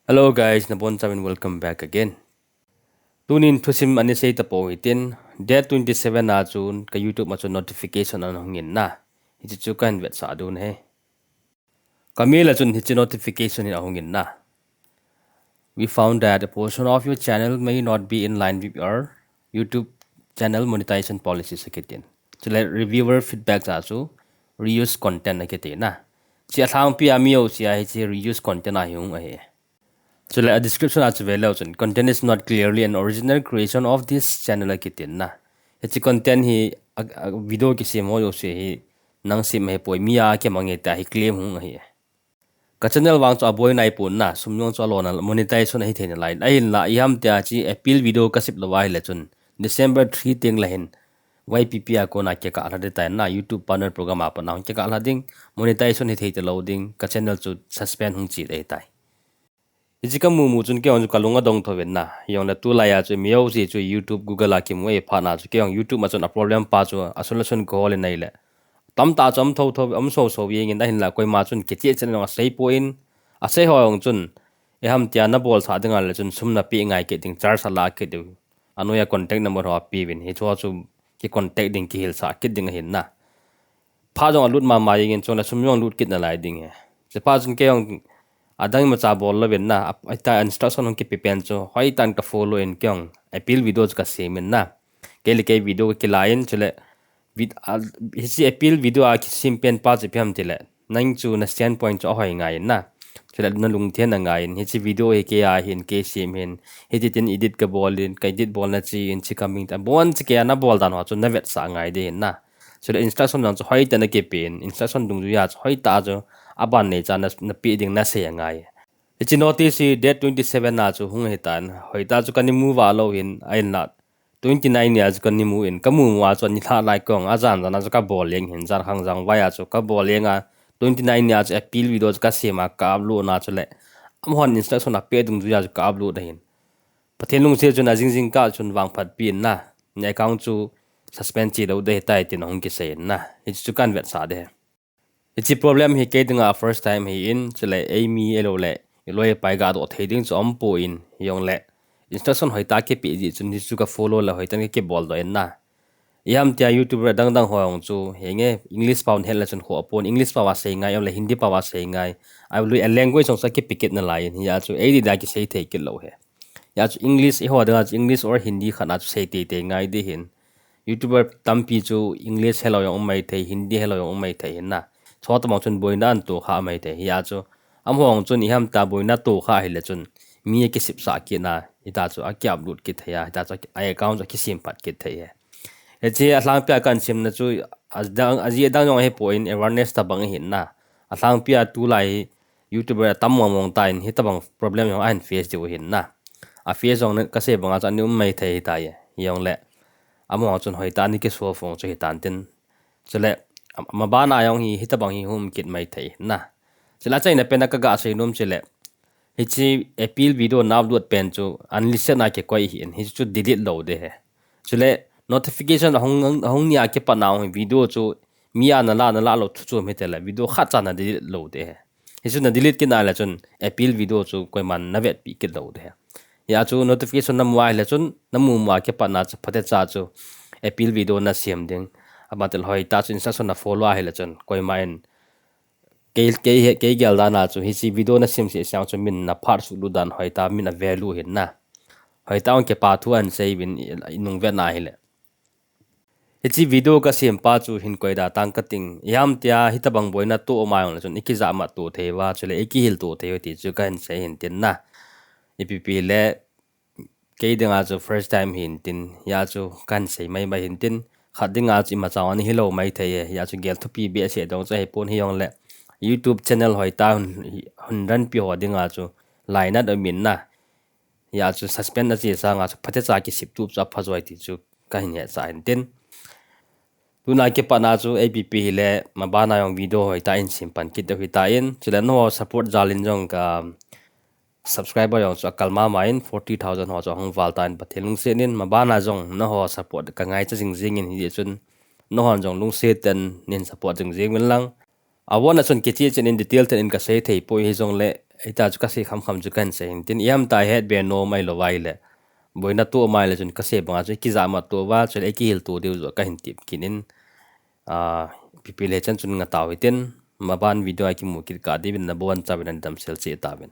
Hello guys, nabon and welcome back again. Tunin thusim ani sei ta po hitin day 27 na chun ka YouTube ma chun notification an hongin na. Hichi chu kan vet sa dun he. Kamila chun hichi notification in hongin na. We found that a portion of your channel may not be in line with your YouTube channel monetization policy sakitin. So let reviewer feedback sa chu reuse content na kiti na. Si athang pi amio siya hichi reuse content na yung ahe. So like a description as well content is not clearly an original creation of this channel kitin na. Iti content hi video kisi mo yo si hi nang sim he poi miya ke mangeta hi claim hung hi. Ka channel wang cho aboy na ipon na sumyong cho lona monetization hi thena line ai la iham tia chi appeal video kasip lawai le chun December 3 ting lahin YPP ko na ke ka ala de ta na YouTube partner program apa na ke ka ala ding monetization hi thei loading ka channel chu suspend hung chi dei tai. Ijika mu chun ke on kalunga dong thoven na yong la tu la ya chu miao ji chu YouTube Google a ki mo e pha na chu ke yong YouTube ma chun a problem pa chu a solution ko le nei le tam ta chom tho tho am so yeng in da hin la koi ma chun ke che chen nga sei point a sei ho yong chun e ham tia na bol sa dinga le chun sum na pi ngai ke ding char sa la ke du anu ya contact number ho pi win he chu ki contact ding ki hil sa ke ding hin na pha jong lut ma yeng chun la sum yong lut kit na lai ding he se pa chun ke yong adang ma cha bol la ben na ata instruction hong ki pipen cho hoi tan ka follow in kyong appeal videos ka same na ke le ke video ki line chule with hisi appeal video a ki simpen pa che pyam tile nang chu na standpoint cho hoi ngai na chule na lung thian na ngai hisi video e ke a hin ke sim hin hiti tin edit ka bol in ka edit bol na chi in chi coming ta bon chi ke na bol dan ho chu na vet sa ngai de na chule instruction na cho hoi ta na ke pen instruction dung ju ya hoi ta jo aban ne cha na pi ding na se ngai ichi notice si date 27 na chu hung hetan hoita chu kan mu wa lo in ai na 29 ya chu kan mu in kamu wa chu ni tha lai kong azan na chu ka bol leng hin jar hang jang wa ya chu ka bol lenga 29 ya chu appeal video ka sema ka upload na chu le am hon instruction na pe dung ju ya chu ka upload hin pathen lung se chu na jing ka chun wang phat pin na ne account chu suspend chi lo de tai tin hong ki se na ichi chu kan vet sa de ichi problem hi ke dinga first time hi in chule amy elo le loi pai ga do thading chom po in yong le instruction hoita ke pi ji chun chu ka follow la hoita ke bol do en na yam tia youtuber dang dang hoang chu henge english pound hel la chun kho pon english pa wa sei ngai yong le hindi pa wa sei ngai I will a language song sa ke picket na lai ya chu ei da ki sei thei ke lo he ya chu english e ho da english or hindi khana chu sei te ngai de hin youtuber tampi chu english hello yong mai thei hindi hello yong mai thei na chot ma chun boina an to kha mai te ya chu am hong chun i ham ta boina to kha hi le chun mi ke sip sa ki na ita chu a kyap lut ki thaya ita chu ai account ki sim pat ki thaya e che a hlang pya kan sim na chu aji dang yong he point awareness ta bang hin na a hlang pya tu lai youtuber tam mong tain hi ta bang problem yong an face de hin na a face jong ka se bang a chan mai thai ta ye yong le am hong chun hoi ta ni ke so phong chu hi tan tin chule ma ba na yong hi hitabang hi hum kit mai thei na chila chai na pena ka ga sei nom chile hi chi appeal video nav dot pen chu unlisten na ke koi hi hi chu delete lo de he chile notification hong nia ke pa na video chu mia na la lo chu me tela video kha cha na delete lo de he hi chu na delete ke na la chun appeal video chu koi man na vet pi ke lo de ya chu notification na mwai la chun na mu ma ke pa na chu phate cha chu appeal video na siam ding abatel hoi ta chin sa na follow a hela chon koi main ke gel da na chu hi si video na sim si sang chu min na phar su lu dan hoi ta min a value hin na hoi ta on ke pa thu an sei win inung ve na hele hi chi video ka sim pa chu hin koi da tang ka ting yam tia hitabang boina to ma yong la chun ikiza ma to thewa chule iki hil to the ti chu kan sei hin tin na ipp le ke dinga chu first time hin tin ya chu kan sei mai mai hin tin khadinga chi ma chaw ni hilo mai thei ya chu gel thupi be se dong cha he pon hi yong le YouTube channel hoi ta hun ran pi ho dinga chu line at min na ya chu suspend na chi sa nga chu phate cha ki sip tu cha phajoi ti chu ka hin ya cha hin tin tu na ke pa na chu app le ma ba na yong video hoi ta in simpan ki de hi ta in chule no support jalin jong ka subscriber yong chu kalma main 40,000 ho cho hong valtan pathelung senin ma bana jong no ho support ka ngai cha jing in hi chun no hon jong lung se ten nin support jing min lang awon a chun ke chi chen in detail ten in ka sei thei po hi jong le ita chu kasi kham chu kan se tin yam ta het be no mai lo wai le boina tu mai le chun kase banga chu ki za ma tu wa chu e ki hil tu deu zo ka hin tip kinin a pipile chan chun nga taw iten maban video ki mu ki ka di bin na bon cha bin dam sel che ta bin